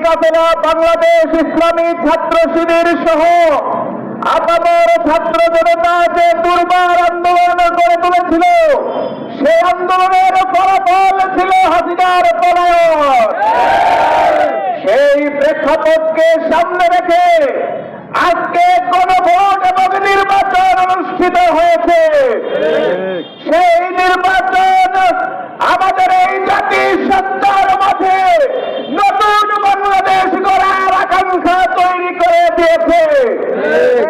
কাফেলা বাংলাদেশ ইসলামী ছাত্র শিবির সহ আপামর ছাত্র জনতা যে দুর্বার আন্দোলন গড়ে তুলেছিল, সেই আন্দোলনের ফলাফল ছিল হাসিনার পলায়ন। সেই প্রেক্ষাপটকে সামনে রেখে আজকে গণভোট এবং নির্বাচন অনুষ্ঠিত হয়েছে। সেই নির্বাচন আমাদের এই জাতির সত্তার মাঝে নতুন বাংলাদেশ গড়ার আকাঙ্ক্ষা তৈরি করে দিয়েছে।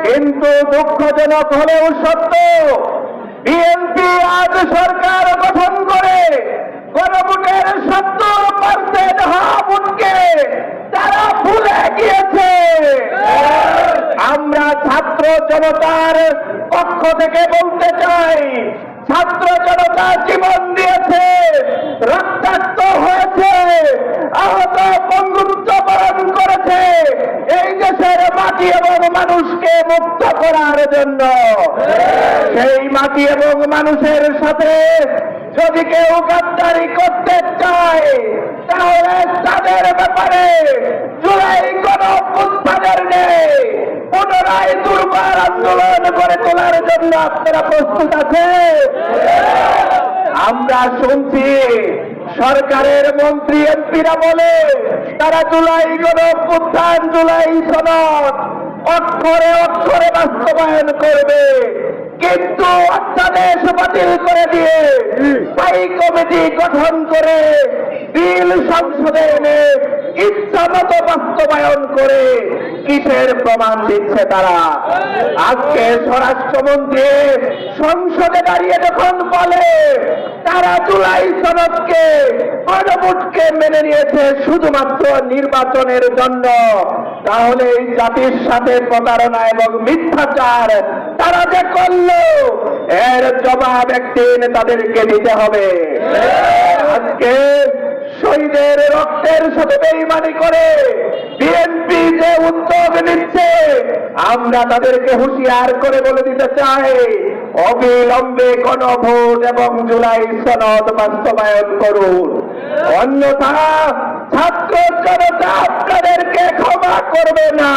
কিন্তু দুঃখজনক হলেও সত্য, বিএনপি আজ সরকার গঠন করে গণভোটের 70% ভোটকে তারা ভুলে গিয়েছে। আমরা ছাত্র জনতার পক্ষ থেকে বলতে চাই, ছাত্র জনতা জীবন দিয়েছে, রক্তাক্ত হয়েছে, আহত বঙ্গুত্ব বরণ করেছে এই দেশের মাটি এবং মানুষকে মুক্ত করার জন্য। সেই মাটি এবং মানুষের সাথে যদি কেউ গাদ্দারি করতে চায়, তাহলে তাদের ব্যাপারে জুলাই গণঅভ্যুত্থানের নেই পুনরায় দুর্বার আন্দোলন গড়ে তোলার জন্য আপনারা প্রস্তুত আছে? আমরা শুনছি সরকারের মন্ত্রী এমপিরা বলে তারা জুলাই গণঅভ্যুত্থান, জুলাই সনদ অক্ষরে অক্ষরে বাস্তবায়ন করবে, কিন্তু অধ্যাদেশ বাতিল করে দিয়ে স্থায়ী কমিটি গঠন করে বিল সংসদে এনে ইচ্ছা মতো বাস্তবায়ন করে কিসের প্রমাণ দিচ্ছে তারা? আজকে স্বরাষ্ট্রমন্ত্রী সংসদে দাঁড়িয়ে যখন বলে তারা জুলাই সনদকে, গণভোটকে মেনে নিয়েছে শুধুমাত্র নির্বাচনের জন্য, তাহলে এই জাতির সাথে প্রতারণা এবং মিথ্যাচার তারা যে করলো এর জবাব একদিন তাদেরকে দিতে হবে। আজকে শহীদের রক্তের সাথে বেইমানি করে বিএনপি যে উদ্যোগ নিচ্ছে, আমরা তাদেরকে হুঁশিয়ার করে বলে দিতে চাই, অবিলম্বে গণভোট এবং জুলাই সনদ বাস্তবায়ন করুন, অন্যথা ছাত্র জনতা আপনাদেরকে ক্ষমা করবে না।